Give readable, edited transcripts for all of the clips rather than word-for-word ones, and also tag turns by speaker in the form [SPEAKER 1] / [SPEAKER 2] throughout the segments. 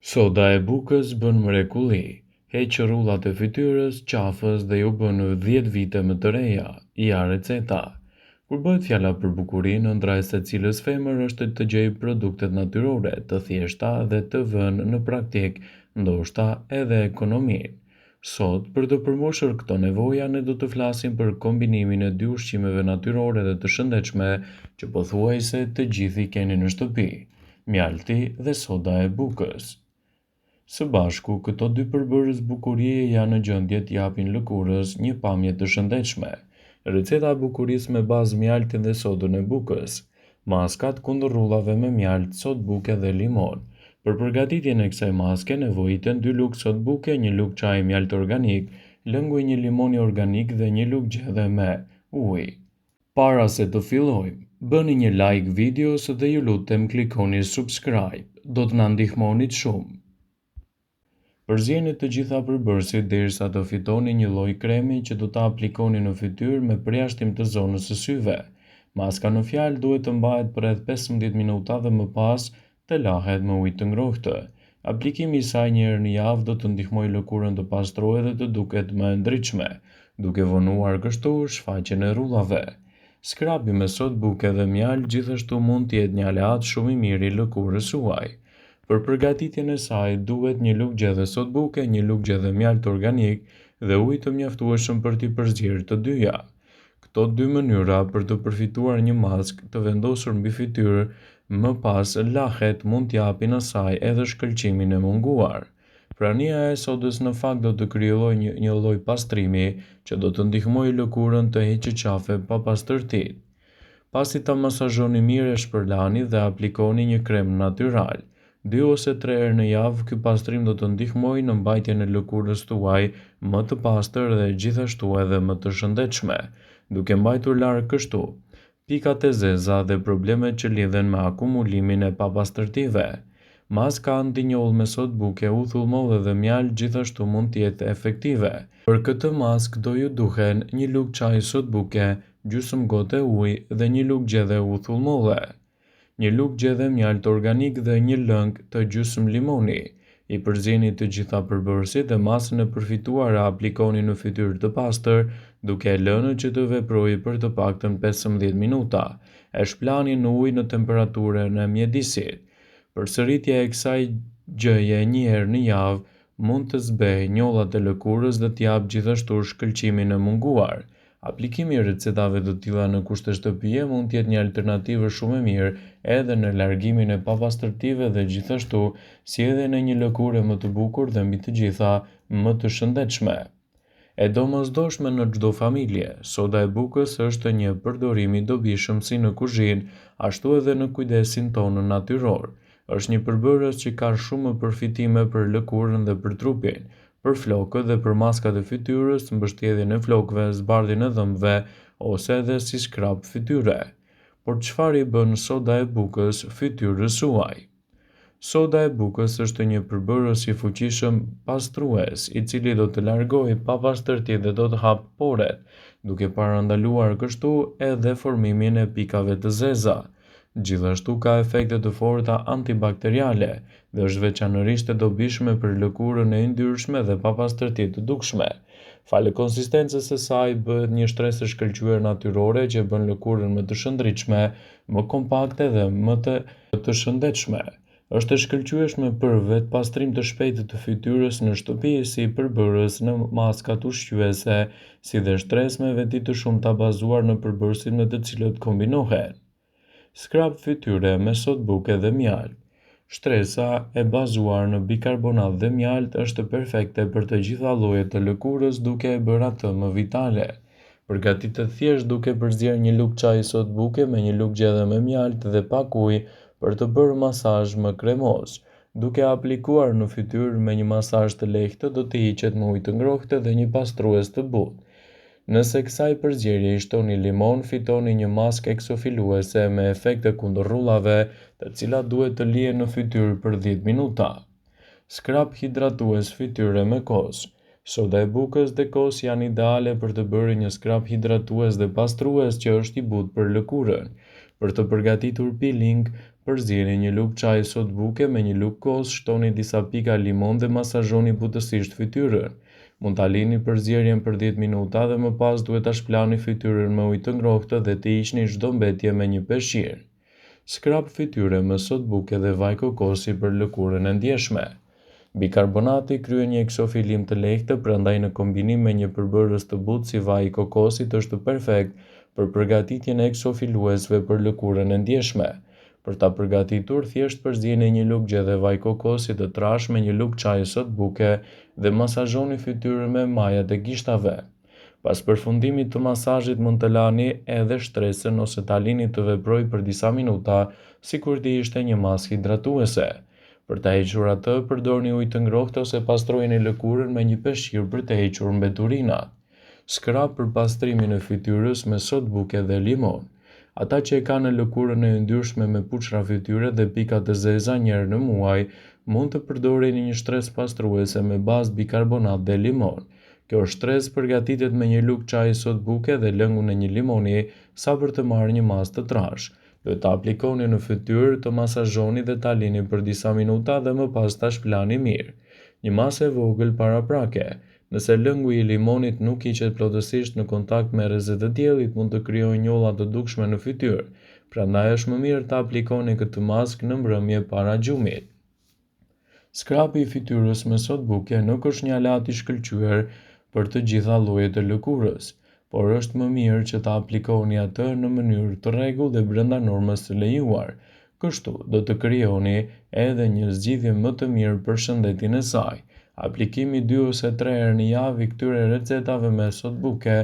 [SPEAKER 1] Soda e bukës bën mrekulli, heq rrullat e fytyrës, qafës dhe ju bën 10 vite më të reja, ja receta. Kur bëhet fjala për bukurinë, ëndra e secilës femër është të gjejë produktet natyrore, të thjeshta dhe të vënë në praktik, ndoshta edhe ekonominë. Sot, për të përmbushur këto nevoja, ne do të flasim për kombinimin e dy ushqimeve natyrore dhe të shëndetshme që pothuajse të gjithë i keni në shtëpi: mjalti dhe soda e bukës. Së bashku, këto dy përbërës bukurie janë në gjendje të japin lëkurës një pamje të shëndetshme. Receta e bukurisë me bazë mjaltin dhe sodën e bukës. Maskat kundër rrullave me mjalt, sodë buke dhe limon. Për përgatitjen e kësaj maske nevojiten 2 lugë sodë buke, 1 lugë çaj mjalt organik, lëngu i 1 limoni organik dhe 1 lugë gjedhe me ujë. Para se të fillojmë, bëni një like videos dhe ju lutem klikoni subscribe, do të na ndihmonit shumë. Përzjeni të gjitha përbërësit derisa të fitoni një lloj kremi që do ta aplikoni në fytyrë me përjashtim të zonës së syve. Maska në fjalë duhet të mbahet për rreth 15 minuta dhe më pas të lahet me ujë të ngrohtë. Aplikimi i saj një herë në javë do të ndihmojë lëkurën të pastrohet dhe të duket më e ndritshme, duke vonuar kështu shfaqjen e rrullave. Skrapi me sodë buke dhe mjaltë gjithashtu mund të jetë një aleat shumë i mirë i lëkurës suaj. Për përgatitjen e saj duhet 1 lugë gjedhe sodë buke, 1 lugë gjedhe mjalt organik dhe ujë të mjaftueshëm për t'i përzgjedhur të dyja. Këto dy mënyra për të përfituar një maskë të vendosur mbi fytyrë më pas lahet mund t'japin asaj edhe shkëlqimin e munguar. Prania e sodës në fakt do të krijojë një lloj pastrimi që do të ndihmojë lëkurën të heqë qafe pa pastërtitë. Pasi ta masazhoni mirë e shpërlani dhe aplikoni një krem natyral. 2 ose 3 herë në javë, ky pastrim do të ndihmojë në mbajtjen e lëkurës tuaj më të pastër dhe gjithashtu edhe më të shëndetshme, duke mbajtur larg kështu pikat e zeza dhe problemet që lidhen me akumulimin e papastërtive. Maska antinjoll me sodë buke, uthullmollë dhe mjalt gjithashtu mund të jetë efektive. Për këtë maskë do ju duhen 1 lugë çaj sodë buke, gjysmë gote ujë dhe 1 lugë gjedhe uthullmolle, 1 lugë gjedhe mjalt organik dhe 1 lëng të gjysmë limoni. I përzieni të gjitha përbërësit dhe masën e përfituar e aplikoni në fytyrë të pastër, duke e lënë që të veprojë për të paktën 15 minuta. E shplani në ujë në temperaturën e mjedisit. Përsëritja e kësaj gjëje një herë në javë mund të zbehë njollat e lëkurës dhe t'jap gjithashtu shkëlqimin e munguar. Aplikimi i recetave të tilla në kushte shtëpie mund të jetë një alternativë shumë e mirë edhe në largimin e papastërtive dhe gjithashtu sjelljen e një lëkure më të bukur dhe mbi të gjitha më të shëndetshme. E domosdoshme në çdo familje, soda e bukës është një përdorim i dobishëm si në kuzhinë, ashtu edhe në kujdesin tonë natyror. Është një përbërës që ka shumë përfitime për lëkurën dhe për trupin, për flokët dhe për maskat e fytyrës, mbështjelljen e flokëve, zbardhjen e dhëmbëve ose edhe si skrap fytyre. Por çfarë i bën soda e bukës fytyrës suaj? Soda e bukës është një përbërës i fuqishëm pastrues, i cili do të largojë papastërtitë dhe do të hapë poret, duke parandaluar kështu edhe formimin e pikave të zeza. Gjithashtu ka efekte të forta antibakteriale dhe është veçanërisht e dobishme për lëkurën e yndyrshme dhe papastërtitë të dukshme. Falë konsistencës së saj bëhet një shtresë shkëlqyer natyrore që bën lëkurën më të shëndritshme, më kompakte dhe më të shëndetshme. Është e shkëlqyeshme për vetpastrim të shpejtë të fytyrës në shtëpi, si përbërës në maskat ushqyese, si dhe shtresë me veti të shumta bazuar në përbërësit me të cilët kombinohen. Skrap fytyre me sodë buke dhe mjalt. Shtresa e bazuar në bikarbonat dhe mjalt është perfekte për të gjitha llojet të lëkurës, duke e bërë atë më vitale. Përgatitet thjesht duke përzierë 1 lugë çaj sodë buke me 1 lugë gjedhe me mjalt dhe pak ujë për të bërë masazh më kremos. Duke aplikuar në fytyrë me një masazh të lehtë, do të hiqet me ujë të ngrohtë dhe një pastrues të butë. Nëse kësaj përzierje i shtoni limon, fitoni një maskë eksofiluese me efekte kundër rrullave, të cilat duhet të lihen në fytyrë për 10 minuta. Skrap hidratues fytyre me kos. Soda e bukës dhe kos janë ideale për të bërë një skrap hidratues dhe pastrues që është i butë për lëkurën. Për të përgatitur peeling, përzierni një lugë çaji sot buke me një lugë kos, shtoni disa pika limon dhe masazhoni butësisht fytyrën. Mund ta lini përzierjen për 10 minuta dhe më pas duhet ta shplani fytyrën me ujë të ngrohtë dhe të hiqni çdo mbetje me një peshqir. Skrap fytyre me sot buke dhe vaj kokosi për lëkurën e ndjeshme. Bikarbonati kryen një eksofilim të lehtë, prandaj në kombinim me një përbërës të butë si vaji i kokosit është perfekt për përgatitjen e eksofiluesve për lëkurën e ndjeshme. Për ta përgatitur, thjesht përzieni një lugë gjedhe vaj kokosi të trash me një lugë çaji sot buke dhe masazhoni fytyrën me majat e gishtave. Pas përfundimit të masazhit mund të lani edhe shtresën ose ta lini të veprojë për disa minuta, sikur të ishte një maskë hidratuese. Për ta hequr atë, përdorni ujë të ngrohtë ose pastrojeni lëkurën me një peshqir për të hequr mbeturinat. Skrap për pastrimin e fytyrës me sot buke dhe limon. Ata që e kanë lëkurën e yndyrshme me puçra fytyre dhe pika të zeza një herë në muaj, mund të përdorin një shtresë pastruese me bazë bikarbonat dhe limon. Kjo shtresë përgatitet me një lugë çaji sot buke dhe lëngun e një limoni sa për të marrë një masë të trash. Duhet ta aplikoni në fytyrë, të masazhoni dhe ta lini për disa minuta dhe më pas ta shplani mirë. Një masë e vogël paraprake. Nëse lëngu i limonit nuk hiqet plotësisht në kontakt me rrezet e diellit, mund të krijojë njolla të dukshme në fytyrë. Prandaj është më mirë ta aplikoni këtë maskë në mbrëmje para gjumit. Skrapi i fytyrës me sot buke nuk është një alat i shkëlqyer për të gjitha llojet e lëkurës, por është më mirë që ta aplikoni atë në mënyrë të rregullt dhe brenda normës së lejuar. Kështu do të krijoni edhe një zgjidhje më të mirë për shëndetin e saj. Aplikimi 2 ose 3 herë në javë i këtyre recetave me sot buke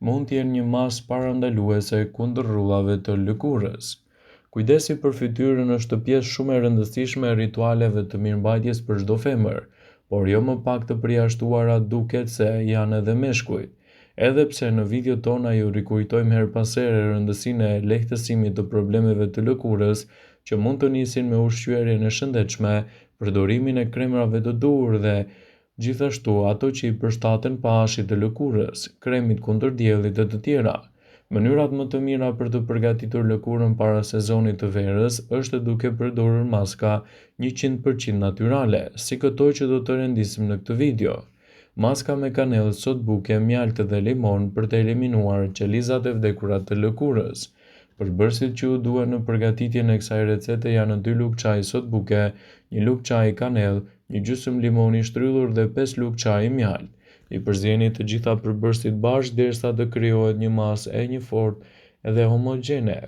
[SPEAKER 1] mund të jenë një masë parandaluese kundër rrullave të lëkurës. Kujdesi për fytyrën është pjesë shumë e rëndësishme e ritualeve të mirëmbajtjes për çdo femër, por jo më pak të përjashtuara duket se janë edhe meshkujt. Edhe pse në videot tona ju rikujtojmë her pas here rëndësinë e lehtësimit të problemeve të lëkurës që mund të nisin me ushqyerjen e shëndetshme, përdorimin e kremrave të dur dhe gjithashtu ato që i përshtaten pahashit të lëkurës, kremit kundër diellit dhe të tjera. Mënyrat më të mira për të përgatitur lëkurën para sezonit të verës është duke përdorur maska 100% natyrale, si këto që do të rendisim në këtë video. Maska me kanellë sot buke, mjaltë dhe limon për të eliminuar qelizat e vdekura të lëkurës. Përbërësit që u duhen në përgatitjen e kësaj recete janë 2 lugë çaji sot buke, 1 lugë çaji kanellë, një gjysmë limoni shtrydhur dhe 5 lugë çaji mjaltë. I përzieni të gjitha përbërësit bashkë derisa të krijohet një masë e fortë dhe homogjene.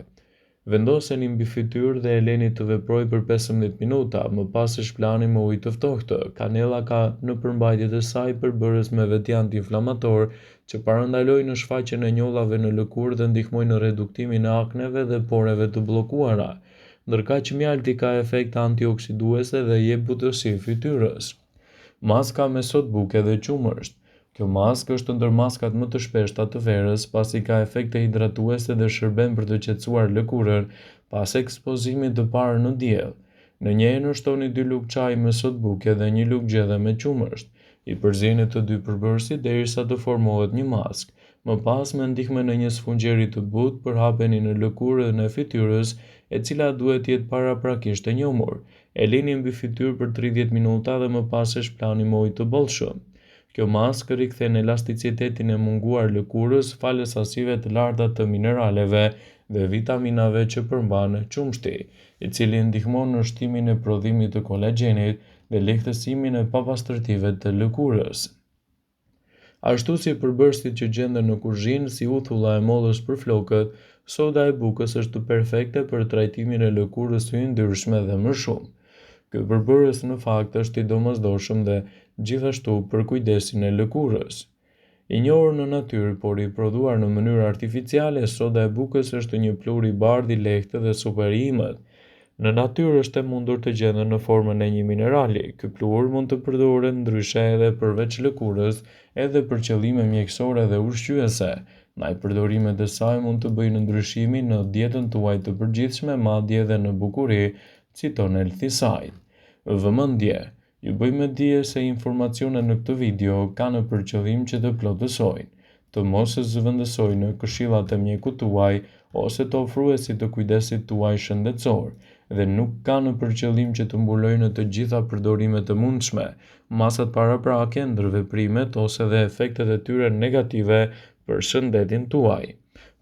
[SPEAKER 1] Vendoseni mbi fytyrë dhe e leni të veprojë për 15 minuta, më pas e shplani me ujë të ftohtë. Kanella ka në përmbajtjet e saj përbërës me veti antiinflamator që parandalojnë shfaqjen e njollave në lëkurë dhe ndihmojnë në reduktimin e akneve dhe poreve të bllokuara, ndërkaq mjalti ka efekte antioksiduese dhe jep butësi fytyrës. Maska me sot buke dhe qumësht. Kjo maskë është ndër maskat më të shpeshta të verës, pasi ka efekte hidratuese dhe shërben për të qetësuar lëkurën pas ekspozimit të parë në diell. Në një enë shtoni 2 lugë çaji me sot buke dhe 1 lugë gjedhe me qumësht. I përzieni të dy përbërësit derisa të formohet një maskë. Më pas, me ndihmën e një sfungjeri të butë, përhapeni në lëkurën e fytyrës, e cila duhet të jetë paraprakisht e njumur. E lini mbi fytyrë për 30 minuta dhe më pas e shplani me ujë të bollshëm. Kjo maskë rikthen elasticitetin e munguar lëkurës falë sasive të larta të mineraleve dhe vitaminave që përmban qumshti, i cili ndihmon në shtimin e prodhimit të kolagjenit dhe lehtësimin e papastërtive të lëkurës. Ashtu si përbërësit që gjenden në kuzhinë si uthulla e mollës për flokët, soda e bukës është perfekte për trajtimin e lëkurës së yndyrshme dhe më shumë. Ky përbërës në fakt është i domosdoshëm dhe gjithashtu për kujdesin e lëkurës. I njohur në natyrë por i prodhuar në mënyrë artificiale, soda e bukës është një plur i bardhë i lehtë dhe super i imët. Në natyrë është e mundur të gjendet në formën e një minerali. Ky plur mund të përdoret ndryshe edhe përveç lëkurës, edhe për qëllime mjekësore dhe ushqyese. Ndaj përdorimet e saj mund të bëjnë ndryshimin në dietën tuaj të përgjithshme, madje edhe në bukuri, citon Healthyside. Vëmendje. Ju bëjmë dije se informacionet në këtë video kanë për qëllim që të plotësojnë. të mos zëvendësoj në këshillat e mjekut tuaj ose të ofruesit të kujdesit tuaj shëndetësor dhe nuk kanë për qëllim që të mbulojnë të gjitha përdorimet e mundshme, masat paraprake ndër veprimet ose dhe efektet e tyre negative për shëndetin tuaj.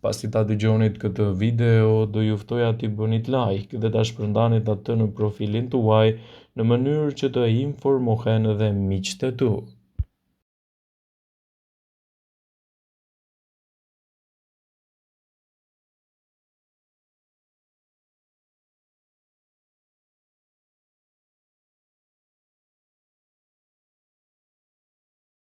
[SPEAKER 1] Pasi ta dëgjonit këtë video, do ju ftoja t'i bënit like dhe ta shpërndanit atë në profilin tuaj në mënyrë që të informohen edhe miqtë e tu.